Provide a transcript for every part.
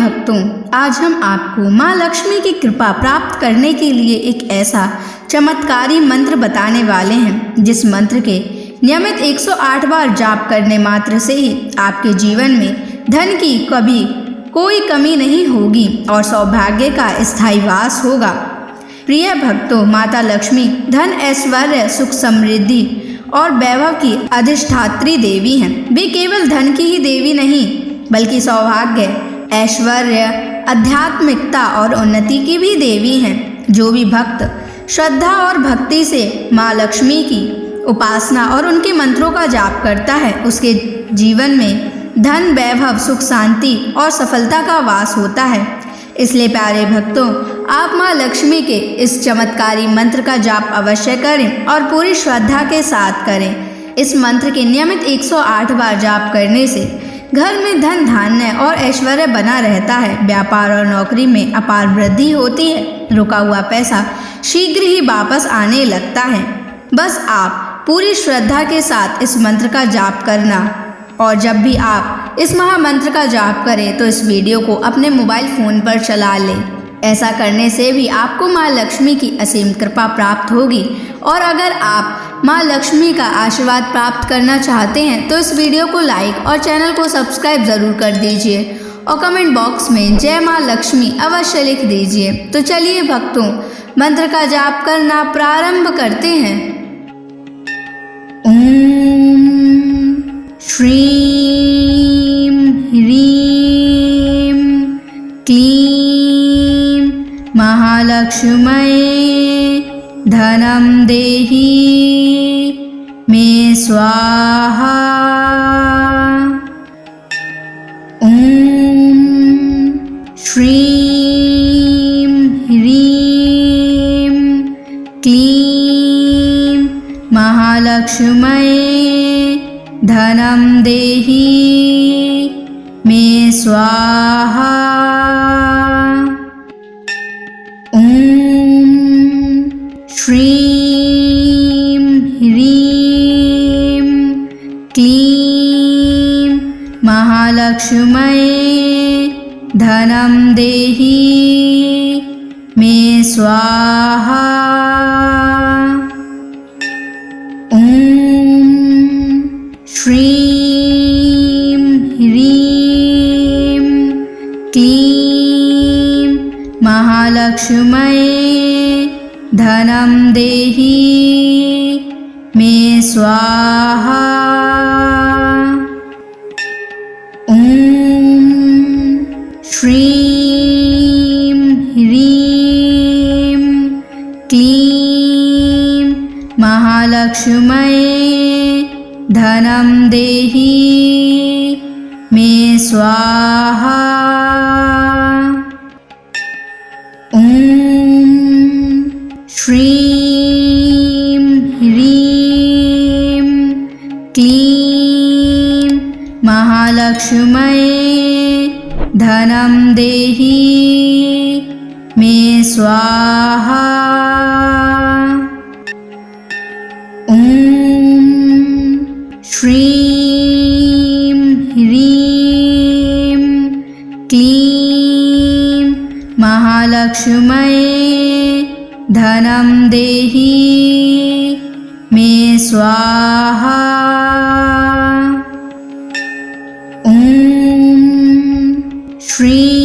भक्तों, आज हम आपको माँ लक्ष्मी की कृपा प्राप्त करने के लिए एक ऐसा चमत्कारी मंत्र बताने वाले हैं जिस मंत्र के नियमित 108 बार जाप करने मात्र से ही आपके जीवन में धन की कभी कोई कमी नहीं होगी और सौभाग्य का स्थायी वास होगा। प्रिय भक्तों, माता लक्ष्मी धन, ऐश्वर्य, सुख, समृद्धि और वैभव की अधिष्ठात्री देवी हैं। वे केवल धन की ही देवी नहीं बल्कि सौभाग्य, ऐश्वर्य, आध्यात्मिकता और उन्नति की भी देवी हैं। जो भी भक्त श्रद्धा और भक्ति से माँ लक्ष्मी की उपासना और उनके मंत्रों का जाप करता है, उसके जीवन में धन, वैभव, सुख, शांति और सफलता का वास होता है। इसलिए प्यारे भक्तों, आप माँ लक्ष्मी के इस चमत्कारी मंत्र का जाप अवश्य करें और पूरी श्रद्धा के साथ करें। इस मंत्र के नियमित 108 बार जाप करने से घर में धन, धान्य और ऐश्वर्य बना रहता है। व्यापार और नौकरी में अपार वृद्धि होती है। रुका हुआ पैसा शीघ्र ही वापस आने लगता है। बस आप पूरी श्रद्धा के साथ इस मंत्र का जाप करना। और जब भी आप इस महामंत्र का जाप करें तो इस वीडियो को अपने मोबाइल फ़ोन पर चला लें। ऐसा करने से भी आपको माँ लक्ष्मी की असीम कृपा प्राप्त होगी। और अगर आप माँ लक्ष्मी का आशीर्वाद प्राप्त करना चाहते हैं तो इस वीडियो को लाइक और चैनल को सब्सक्राइब ज़रूर कर दीजिए और कमेंट बॉक्स में जय माँ लक्ष्मी अवश्य लिख दीजिए। तो चलिए भक्तों, मंत्र का जाप करना प्रारंभ करते हैं। ओम श्रीं ह्रीं क्लीं महालक्ष्म्यै धनं देहि मे स्वाहा। ओम श्रीं ह्रीं क्लीं महालक्ष्म्यै धनं देहि मे स्वाहा। ओम श्रीं ह्रीं क्लीं महालक्ष्म्यै धनं देहि मे स्वाहा। ओम श्रीं ह्रीं क्लीं महालक्ष्म्यै धनं देहि मे स्वाहा। ओम श्रीं ह्रीं क्लीं महालक्ष्म्यै धनं देहि मे स्वाहा। ओम श्रीं ह्रीं क्लीं महालक्ष्म्यै धनं देहि मे स्वाहा। ओम श्रीं ह्रीं क्लीं महालक्ष्म्यै धनं देहि मे स्वाहा। ओम श्रीं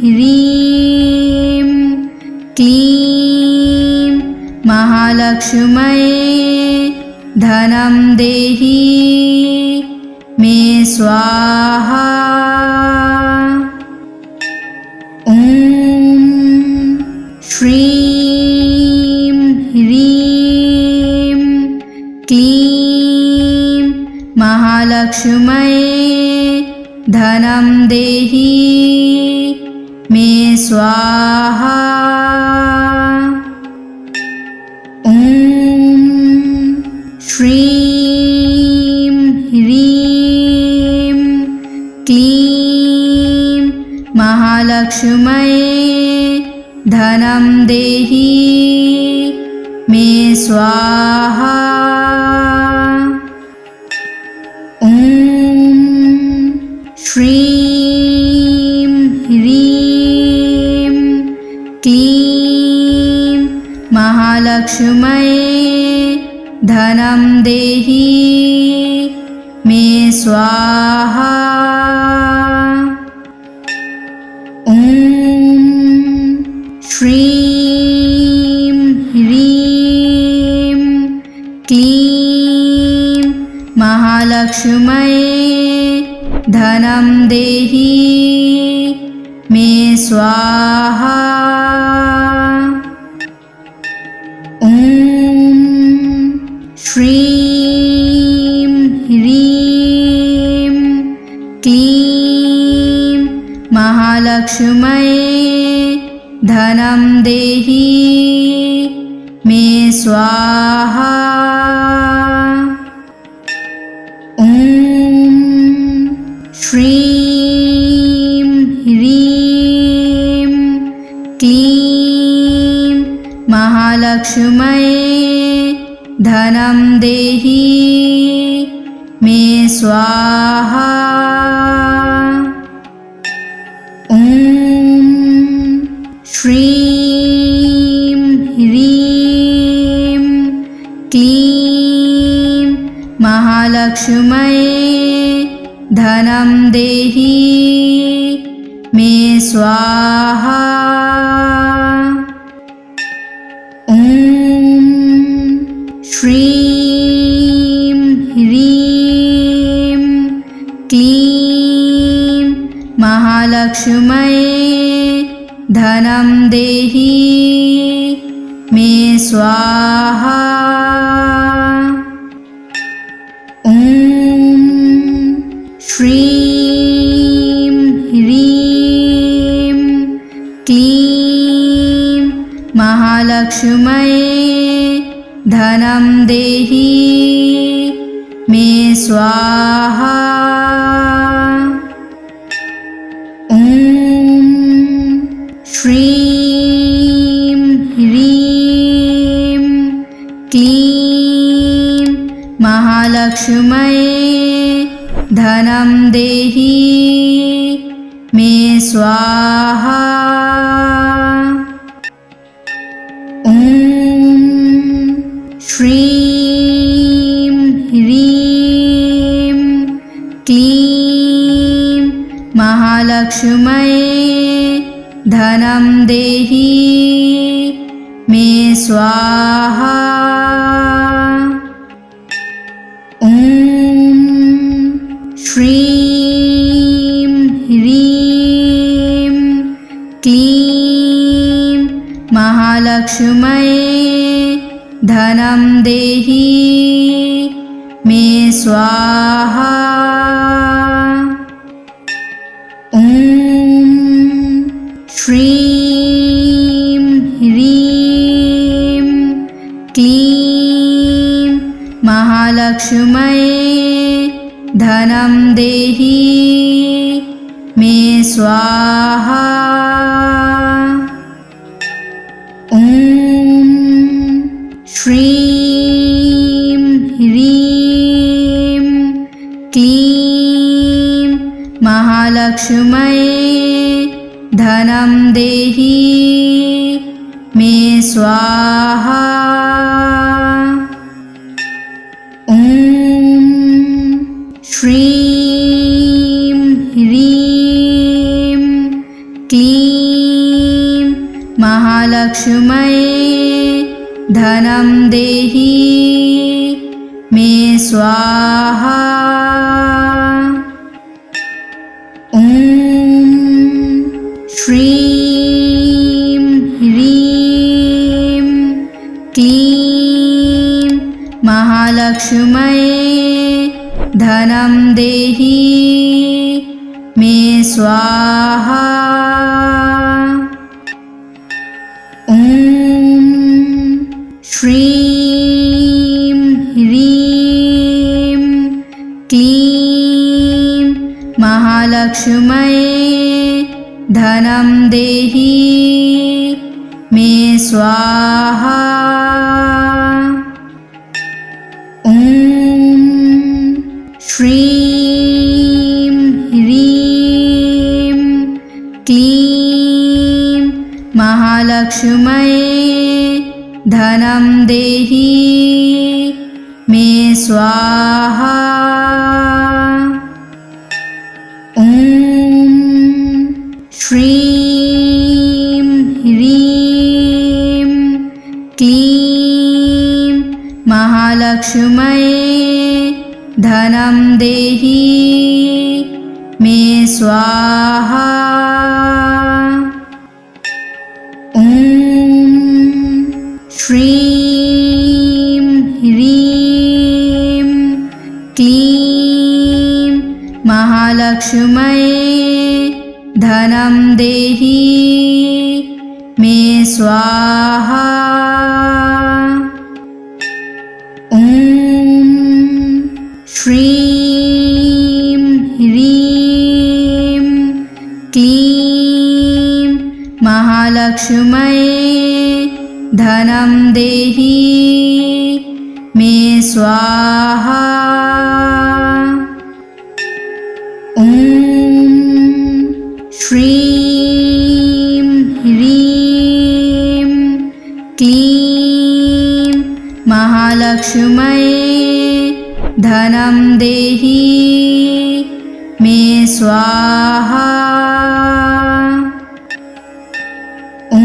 ह्रीं क्लीं महालक्ष्म्यै धनं देहि मे स्वाहा। ओम श्रीं ह्रीं क्लीं महालक्ष्म्यै धनं देहि मे स्वाहा। ओम श्रीं ह्रीं क्लीं महालक्ष्म्यै धनं देहि मे स्वाहा। ओम श्रीं महालक्ष्म्यै धनं देहि मे स्वाहा। ॐ श्रीं ह्रीं क्लीं महालक्ष्म्यै धनं देहि मे स्वाहा। ॐ श्रीं ह्रीं क्लीं महालक्ष्म्यै धनं देहि मे स्वाहा। ॐ श्रीं ह्रीं क्लीं महालक्ष्म्यै धनं देहि मे स्वाहा। ॐ श्रीं ह्रीं क्लीं महालक्ष्म्यै धनं देहि मे स्वाहा। ॐ श्रीं ह्रीं क्लीं महालक्ष्म्यै धनं देहि मे स्वाहा। ॐ श्रीं ह्रीं क्लीं महालक्ष्म्यै धनं देहि मे स्वाहा। ॐ श्रीं ह्रीं क्लीं महालक्ष्म्यै धनं देहि मे स्वाहा। ॐ श्रीं ह्रीं क्लीं महालक्ष्म्यै धनं देहि मे स्वाहा। ॐ श्रीं ह्रीं क्लीं महालक्ष्म्यै धनं देहि मे स्वाहा। ॐ श्रीं ह्रीं क्लीं महालक्ष्म्यै धनं देहि मे स्वाहा। ॐ श्रीं ह्रीं क्लीं महालक्ष्म्यै धनं देहि मे स्वाहा। ॐ श्रीं ह्रीं क्लीं महालक्ष्म्यै धनं देहि मे स्वाहा। ॐ श्रीं ह्रीं क्लीं महालक्ष्म्यै धनं देहि मे स्वाहा। ॐ श्रीं ह्रीं क्लीं महालक्ष्म्यै धनं देहि मे स्वाहा। ॐ श्रीं ह्रीं क्लीं महालक्ष्म्यै धनं देहि मे स्वाहा। ॐ श्रीं ह्रीं क्लीं महालक्ष्म्यै धनं देहि मे स्वाहा। ॐ श्रीं ह्रीं क्लीं महालक्ष्म्यै धनं देहि मे स्वाहा। ॐ श्रीं ह्रीं क्लीं महालक्ष्म्यै धनं देहि मे स्वाहा। ॐ श्रीं ह्रीं क्लीं महालक्ष्म्यै धनं देहि मे स्वाहा। ॐ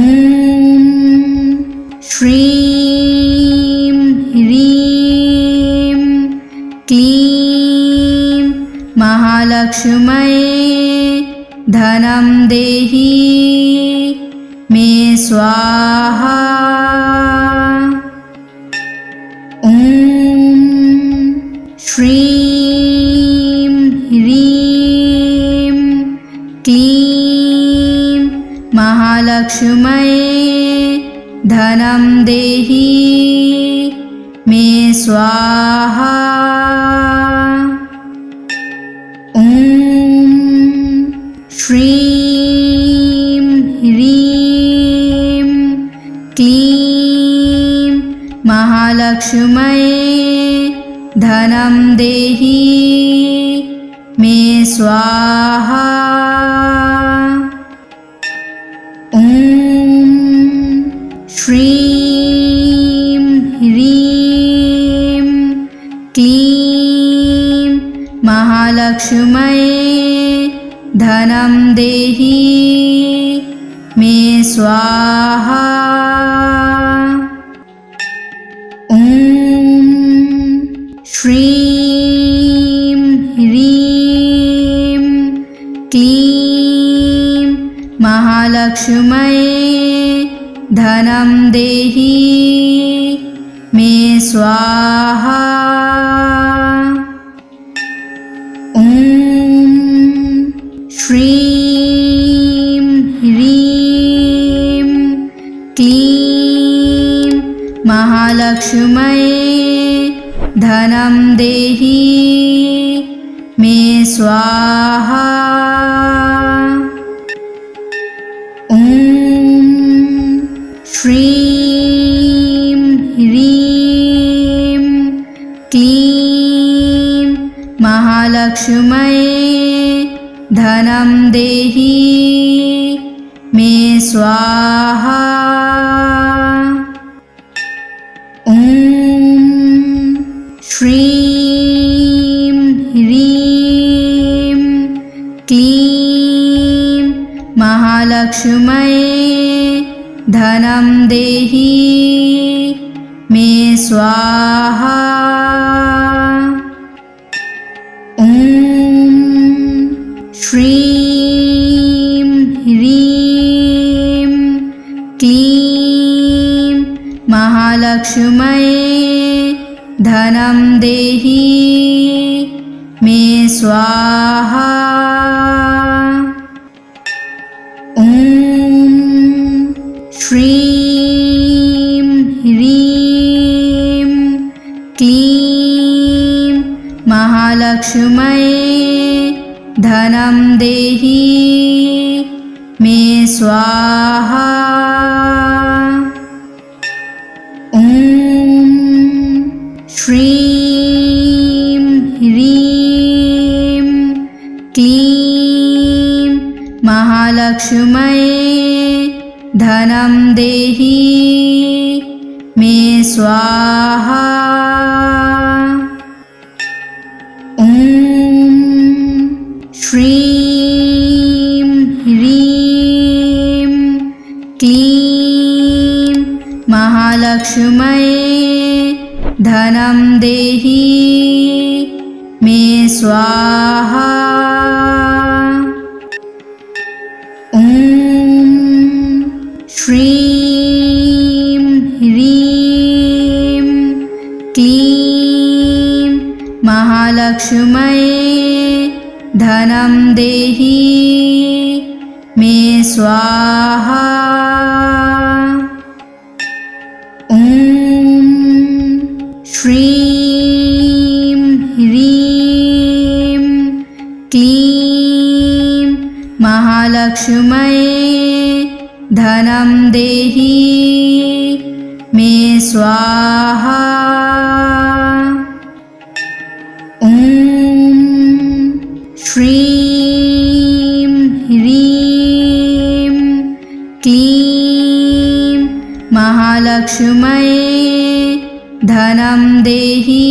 श्रीं ह्रीं क्लीं महालक्ष्म्यै धनं देहि मे स्वाहा। ॐ श्रीं ह्रीं क्लीं महालक्ष्म्यै धनं देहि मे स्वाहा। ॐ श्रीं ह्रीं क्लीं महालक्ष्म्यै धनं देहि मे स्वाहा। ॐ श्रीं ह्रीं क्लीं महालक्ष्म्यै धनं देहि मे स्वाहा। ॐ श्रीं ह्रीं क्लीं महालक्ष्म्यै धनं देहि मे स्वाहा। ॐ श्रीं ह्रीं क्लीं महालक्ष्म्यै धनं देहि मे स्वाहा। ॐ श्रीं ह्रीं क्लीं महालक्ष्म्यै धनं देहि मे स्वाहा। ॐ श्रीं ह्रीं क्लीं महालक्ष्म्यै धनं देहि मे स्वाहा। ॐ श्रीं ह्रीं क्लीं महालक्ष्म्यै धनं देहि मे स्वाहा। ॐ श्रीं ह्रीं क्लीं महालक्ष्म्यै धनं देहि मे स्वाहा। ॐ श्रीं ह्रीं क्लीं महालक्ष्म्यै धनं देहि मे स्वाहा। ॐ श्रीं ह्रीं क्लीं महालक्ष्म्यै धनं देहि मे स्वाहा। ॐ श्रीं ह्रीं क्लीं महालक्ष्म्यै धनं देहि मे स्वाहा। ॐ श्रीं ह्रीं क्लीं महालक्ष्म्यै धनं देहि मे स्वाहा। ॐ श्रीं ह्रीं क्लीं महालक्ष्म्यै धनं देहि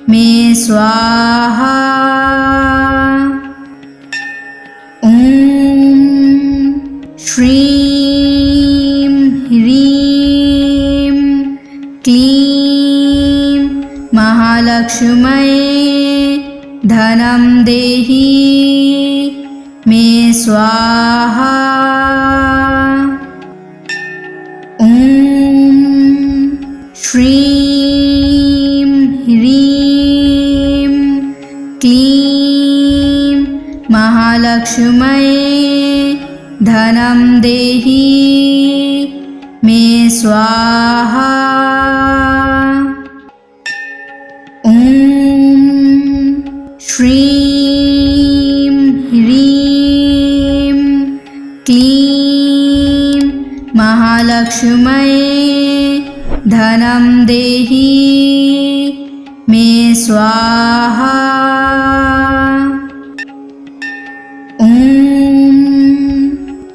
मे स्वाहा। ॐ श्रीं ह्रीं क्लीं महालक्ष्म्यै धनं देहि मे स्वाहा। ॐ श्रीं ह्रीं क्लीं महालक्ष्म्यै धनं देहि मे स्वाहा। ॐ श्रीं ह्रीं क्लीं महालक्ष्म्यै धनं देहि मे स्वाहा। ॐ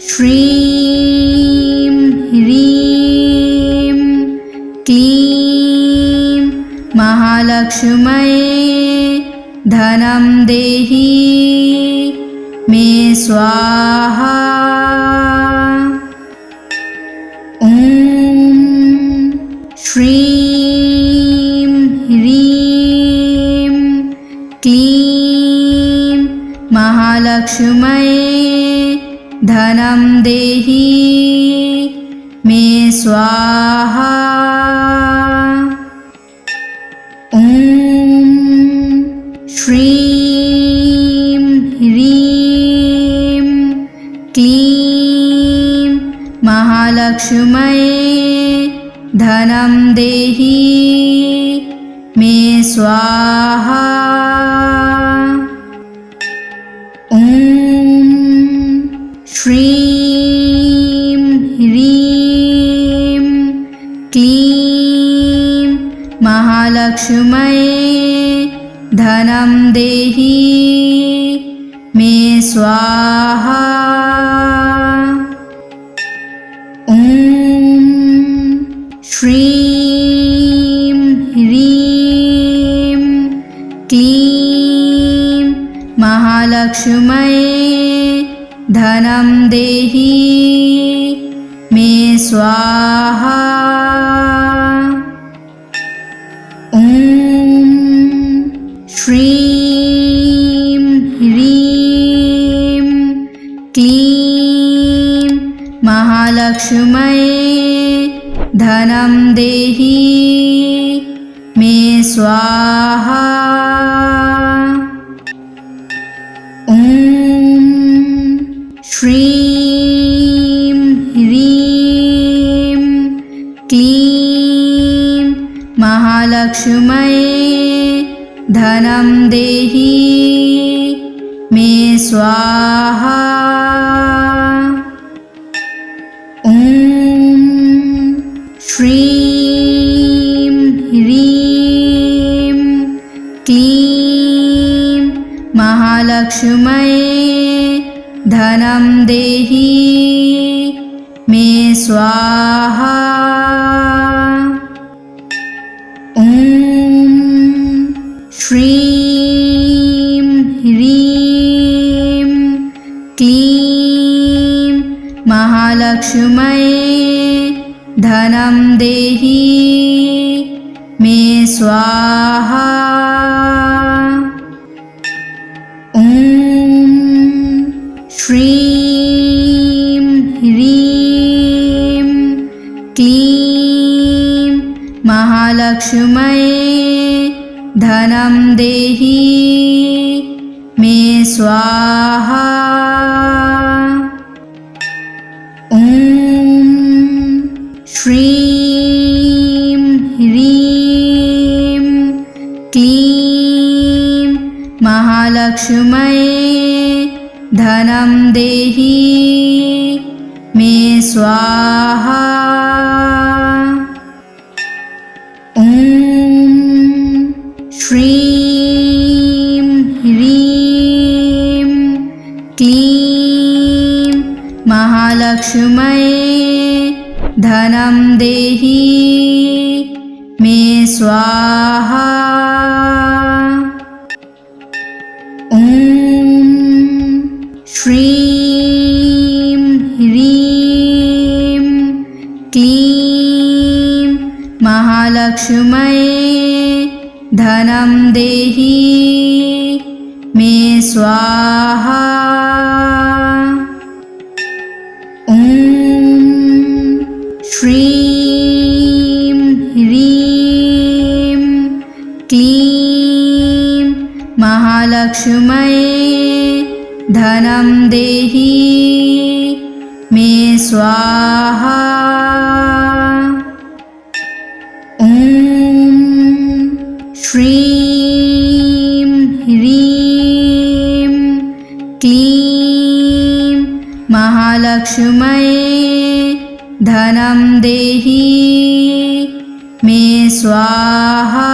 श्रीं ह्रीं क्लीं महालक्ष्म्यै धनं देहि मे स्वाहा। ॐ श्रीं ह्रीं क्लीं महालक्ष्म्यै धनं देहि मे स्वाहा। ॐ श्रीं ह्रीं क्लीं महालक्ष्म्यै धनं देहि मे स्वाहा। ॐ श्रीं ह्रीं क्लीं महालक्ष्म्यै धनं देहि मे स्वाहा। ॐ श्रीं ह्रीं क्लीं महालक्ष्म्यै धनं देहि मे स्वाहा। ॐ श्रीं ह्रीं क्लीं महालक्ष्म्यै धनं देहि मे स्वाहा। ॐ श्रीं ह्रीं क्लीं महालक्ष्म्यै धनं देहि मे स्वाहा। ॐ श्रीं ह्रीं क्लीं महालक्ष्म्यै धनं देहि मे स्वाहा। श्रीं ह्रीं क्लीं महालक्ष्म्यै धनं देहि मे स्वाहा। ॐ श्रीं ह्रीं क्लीं महालक्ष्म्यै धनं देहि मे स्वाहा। ॐ श्रीं ह्रीं क्लीं महालक्ष्म्यै धनं देहि मे स्वाहा। ॐ श्रीं ह्रीं क्लीं महालक्ष्म्यै धनं देहि मे स्वाहा। ॐ श्रीं ह्रीं क्लीं महालक्ष्म्यै धनं देहि मे स्वाहा। ॐ श्रीं ह्रीं क्लीं महालक्ष्म्यै धनं देहि मे स्वाहा। ॐ श्रीं ह्रीं क्लीं महालक्ष्म्यै धनं देहि मे स्वाहा।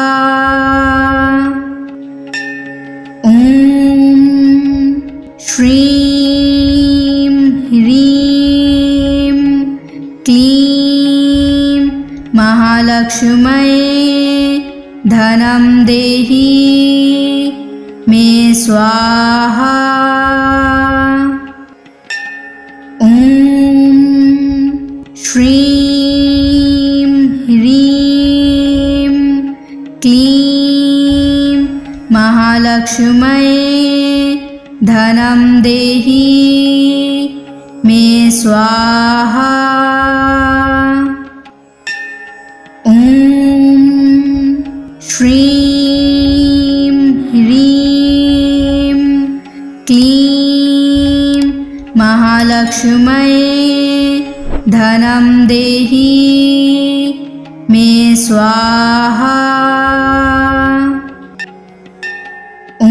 ॐ श्रीं ह्रीं क्लीं महालक्ष्म्यै धनं देहि मे स्वाहा। ॐ श्रीं ह्रीं क्लीं महालक्ष्म्यै धनं देहि मे स्वाहा। ॐ श्रीं ह्रीं क्लीं महालक्ष्म्यै धनं देहि मे स्वाहा। ॐ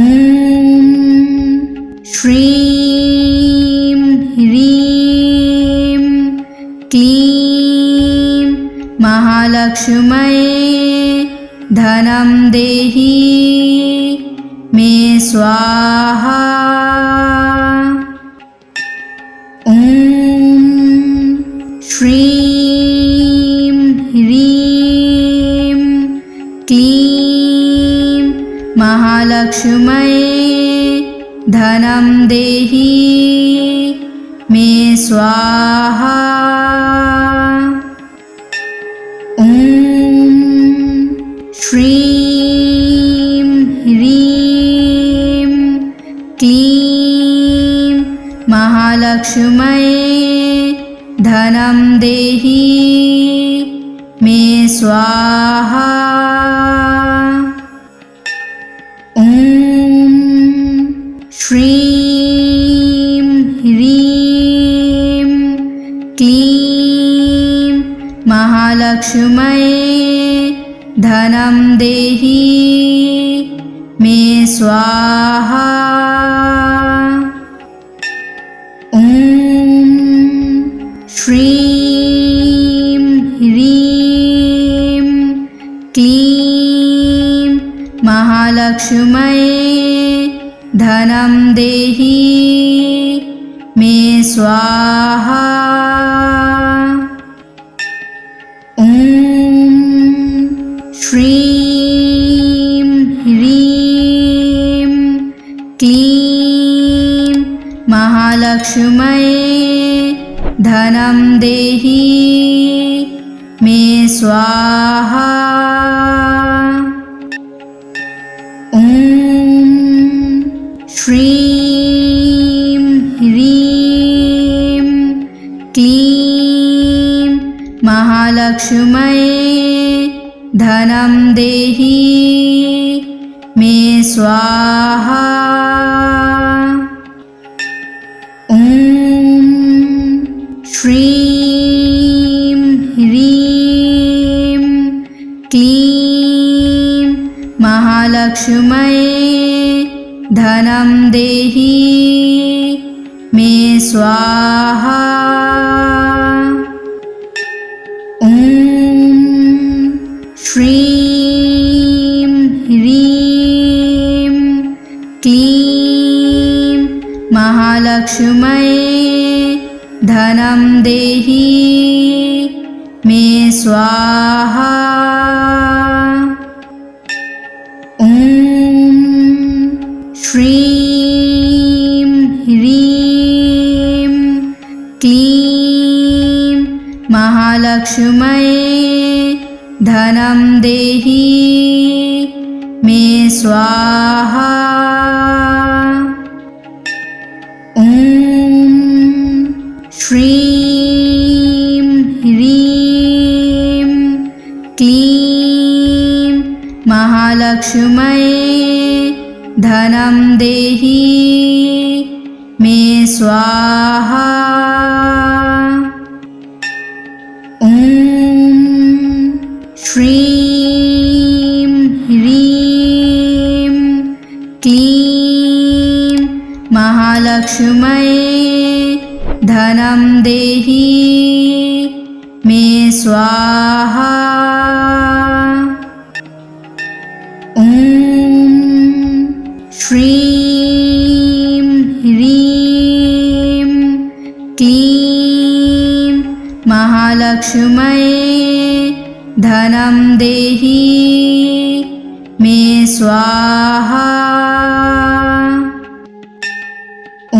श्रीं ह्रीं क्लीं महालक्ष्म्यै धनं देहि मे स्वाहा। ॐ श्रीं ह्रीं क्लीं महालक्ष्म्यै धनं देहि मे स्वाहा। ॐ श्रीं ह्रीं क्लीं महालक्ष्म्यै धनं देहि मे स्वाहा। ॐ श्रीं ह्रीं क्लीं महालक्ष्म्यै धनं देहि मे स्वाहा। ॐ श्रीं ह्रीं क्लीं महालक्ष्म्यै धनं देहि मे स्वाहा। ॐ श्रीं ह्रीं महालक्ष्म्यै धनं देहि मे स्वाहा। ॐ श्रीं ह्रीं क्लीं महालक्ष्म्यै धनं देहि मे स्वाहा। ॐ श्रीं ह्रीं क्लीं महालक्ष्म्यै धनं देहि मे स्वाहा। ॐ श्रीं ह्रीं क्लीं महालक्ष्म्यै धनं देहि मे स्वाहा। ॐ श्रीं ह्रीं क्लीं महालक्ष्म्यै धनं देहि मे स्वाहा। ॐ श्रीं ह्रीं क्लीं महालक्ष्म्यै धनं देहि मे स्वाहा। ॐ श्रीं ह्रीं क्लीं महालक्ष्म्यै धनं देहि मे स्वाहा। ॐ श्रीं ह्रीं क्लीं महालक्ष्म्यै धनं देहि मे स्वाहा। ॐ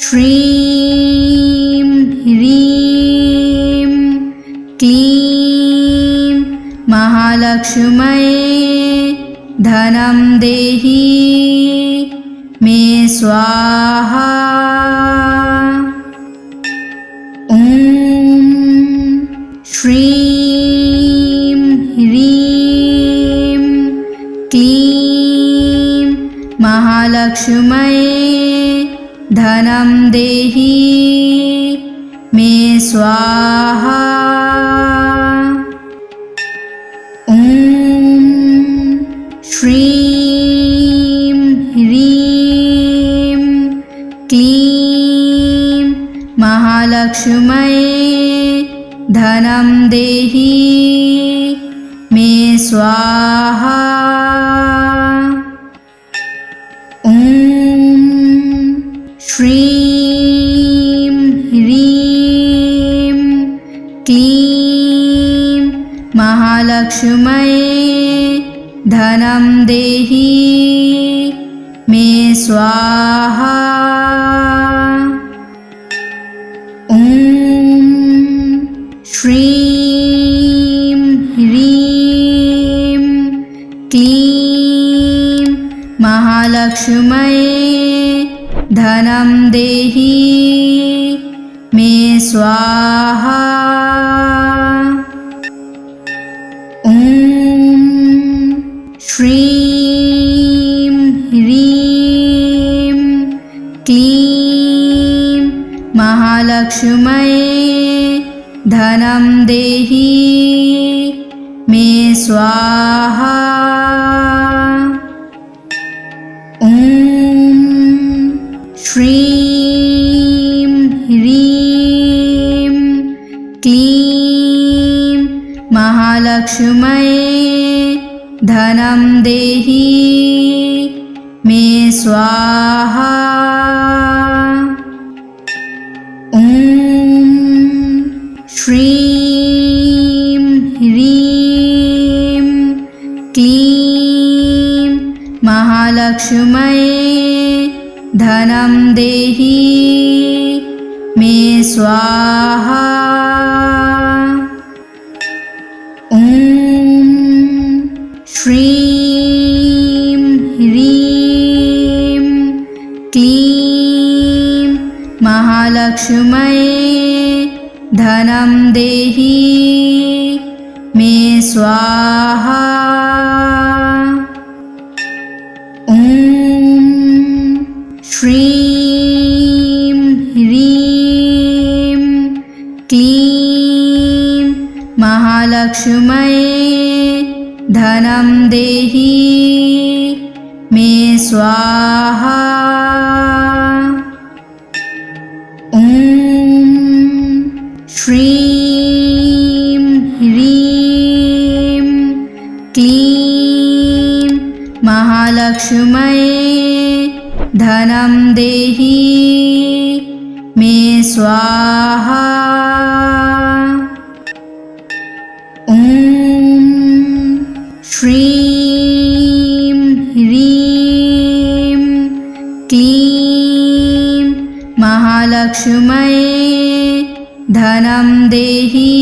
श्रीं ह्रीं क्लीं महालक्ष्म्यै धनं देहि मे स्वाहा। ॐ श्रीं ह्रीं क्लीं महालक्ष्म्यै धनं देहि मे स्वाहा। ॐ श्रीं ह्रीं क्लीं महालक्ष्म्यै धनं देहि मे स्वाहा। ॐ श्रीं ह्रीं क्लीं महालक्ष्म्यै धनं देहि मे स्वाहा। ॐ श्रीं ह्रीं क्लीं महालक्ष्म्यै धनं देहि मे स्वाहा। ॐ श्रीं ह्रीं क्लीं महालक्ष्म्यै धनं देहि मे स्वाहा। ॐ श्रीं ह्रीं क्लीं महालक्ष्म्यै धनं देहि मे स्वाहा। ॐ श्रीं ह्रीं क्लीं महालक्ष्म्यै धनं देहि मे स्वाहा। ॐ श्रीं ह्रीं क्लीं महालक्ष्म्यै धनं देहि मे स्वाहा। ॐ श्रीं ह्रीं क्लीं महालक्ष्म्यै धनं देहि मे स्वाहा। ॐ श्रीं ह्रीं क्लीं महालक्ष्म्यै धनं देहि मे स्वाहा। ॐ श्रीं ह्रीं क्लीं महालक्ष्म्यै धनं देहि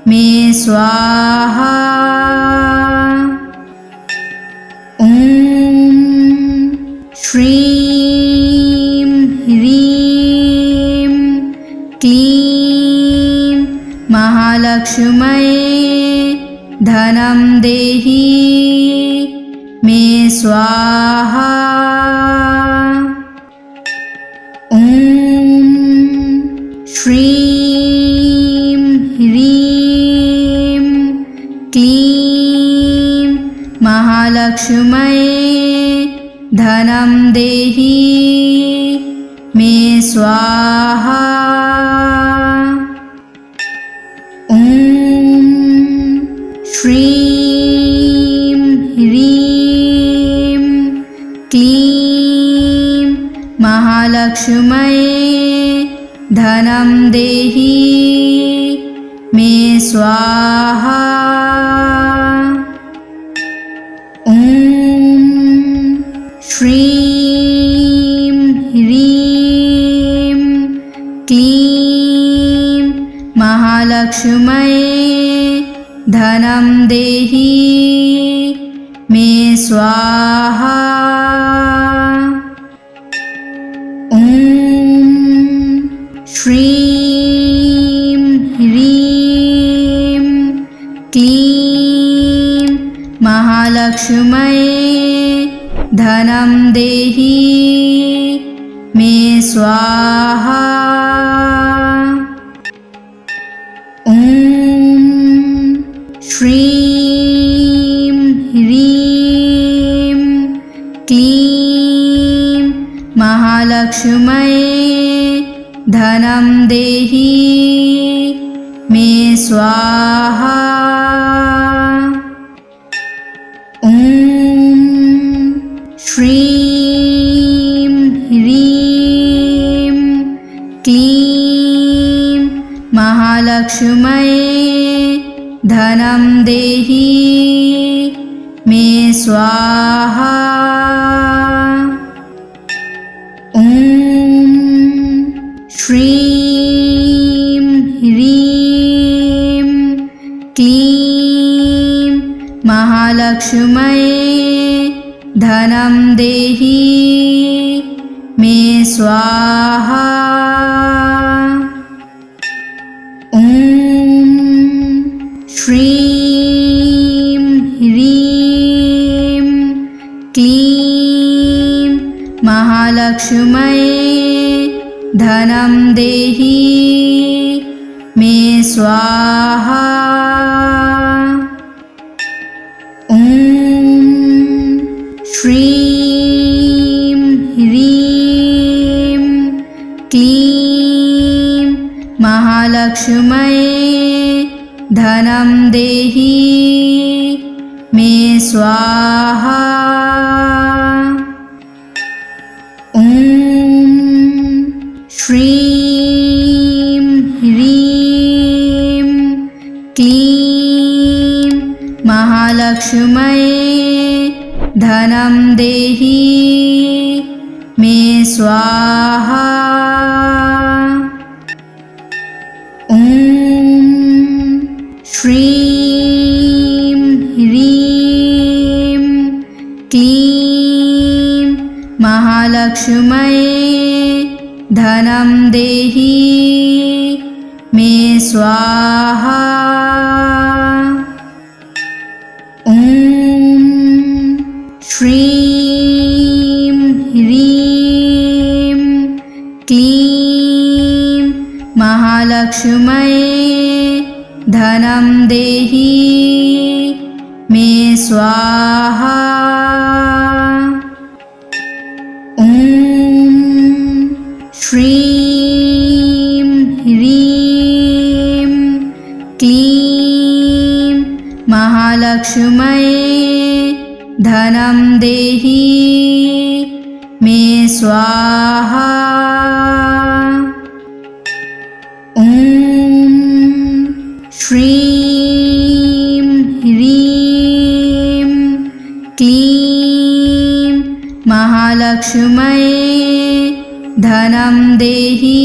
मे स्वाहा। ॐ श्रीं ह्रीं क्लीं महालक्ष्म्यै धनं देहि मे स्वाहा। ॐ श्रीं ह्रीं क्लीं महालक्ष्म्यै धनं देहि मे स्वाहा। ॐ श्रीं ह्रीं क्लीं महालक्ष्म्यै धनं देहि मे स्वाहा। ॐ श्रीं ह्रीं क्लीं महालक्ष्म्यै धनं देहि मे स्वाहा। ॐ श्रीं ह्रीं क्लीं महालक्ष्म्यै धनं देहि मे स्वाहा। ॐ श्रीं ह्रीं क्लीं महालक्ष्म्यै धनं देहि मे स्वाहा। ॐ श्रीं ह्रीं क्लीं महालक्ष्म्यै धनं देहि मे स्वाहा। ॐ श्रीं ह्रीं क्लीं महालक्ष्म्यै धनं देहि मे स्वाहा। ॐ श्रीं ह्रीं क्लीं महालक्ष्म्यै धनं देहि मे स्वाहा। ॐ श्रीं ह्रीं क्लीं महालक्ष्म्यै धनं देहि मे स्वाहा। ॐ श्रीं ह्रीं क्लीं महालक्ष्म्यै धनं देहि स्वाहा। ॐ श्रीं ह्रीं क्लीं महालक्ष्म्यै धनं देहि मे स्वाहा। ॐ श्रीं ह्रीं क्लीं महालक्ष्म्यै धनं देहि मे स्वाहा। ॐ श्रीं ह्रीं क्लीं महालक्ष्म्यै धनं देहि मे स्वाहा। ॐ श्रीं ह्रीं क्लीं महालक्ष्म्यै धनं देहि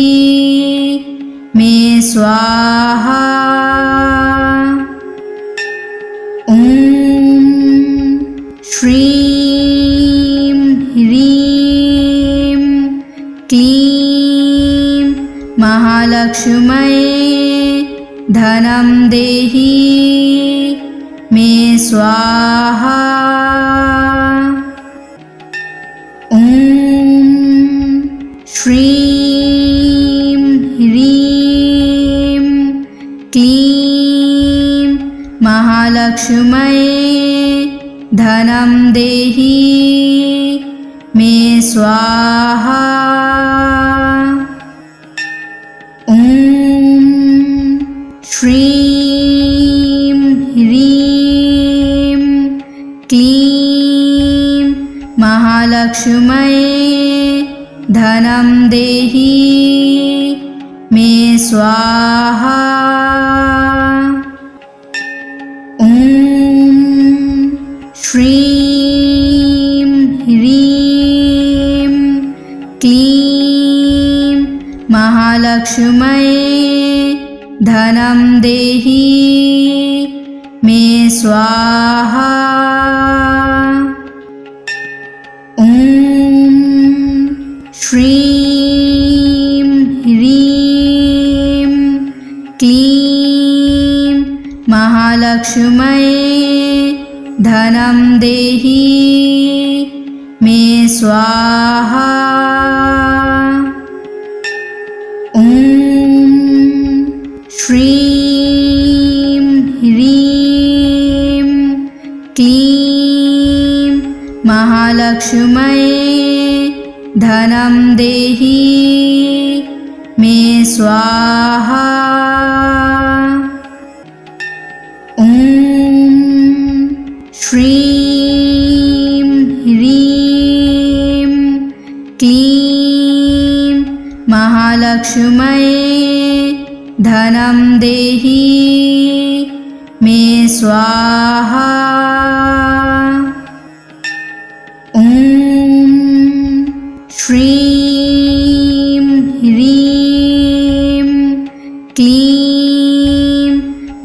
मे स्वाहा। ॐ श्रीं ह्रीं क्लीं महालक्ष्म्यै धनं देहि मे स्वाहा। ॐ श्रीं ह्रीं क्लीं महालक्ष्म्यै धनं देहि मे स्वाहा। ॐ श्रीं ह्रीं क्लीं महालक्ष्म्यै धनं देहि मे स्वाहा। ॐ श्रीं ह्रीं क्लीं महालक्ष्म्यै धनं देहि मे स्वाहा। ॐ श्रीं ह्रीं क्लीं महालक्ष्म्यै धनं देहि मे स्वाहा। ॐ श्रीं ह्रीं क्लीं महालक्ष्म्यै धनं देहि मे स्वाहा। ॐ श्रीं ह्रीं क्लीं महालक्ष्म्यै धनं देहि मे स्वाहा। ॐ श्रीं ह्रीं क्लीं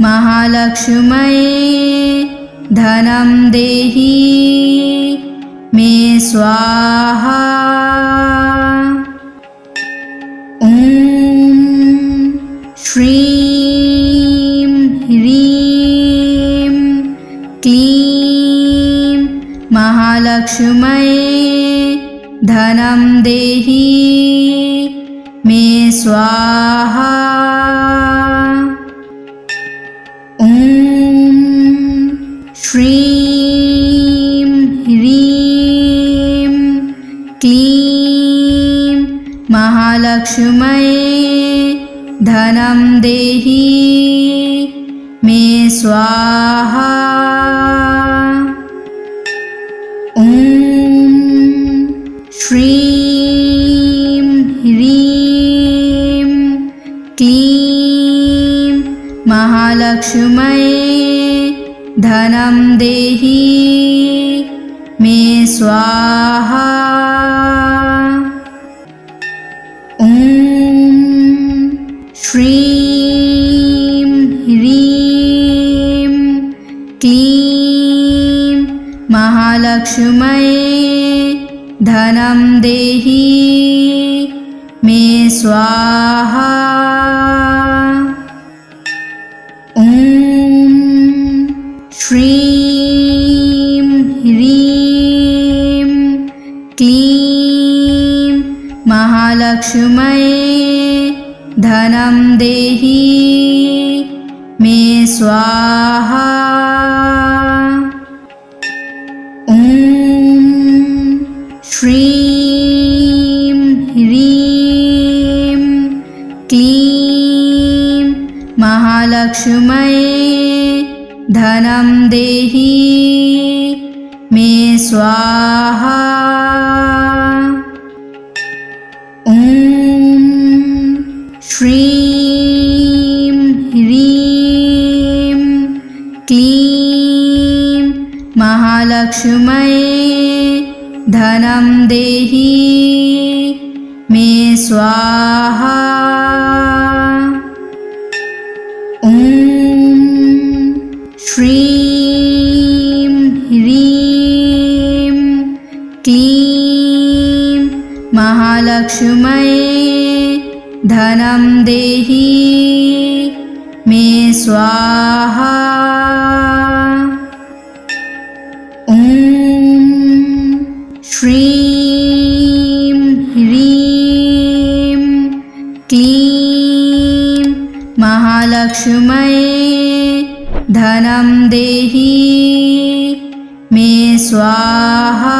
महालक्ष्म्यै धनं देहि मे स्वाहा। ॐ श्रीं ह्रीं क्लीं महालक्ष्म्यै धनं देहि मे स्वाहा। ॐ श्रीं ह्रीं क्लीं महालक्ष्म्यै धनं देहि मे स्वाहा। ॐ श्रीं ह्रीं क्लीं महालक्ष्म्यै धनं देहि मे स्वाहा। क्लीं महालक्ष्म्यै धनं देहि मे स्वाहा। ॐ श्रीं ह्रीं क्लीं महालक्ष्म्यै धनं देहि मे स्वाहा। ॐ श्रीं ह्रीं क्लीं महालक्ष्म्यै धनं देहि मे स्वाहा। ॐ श्रीं ह्रीं क्लीं महालक्ष्म्यै धनं देहि मे स्वाहा। ॐ श्रीं ह्रीं क्लीं महालक्ष्म्यै धनं देहि मे स्वाहा। ॐ श्रीं ह्रीं क्लीं महालक्ष्म्यै धनं देहि मे स्वाहा।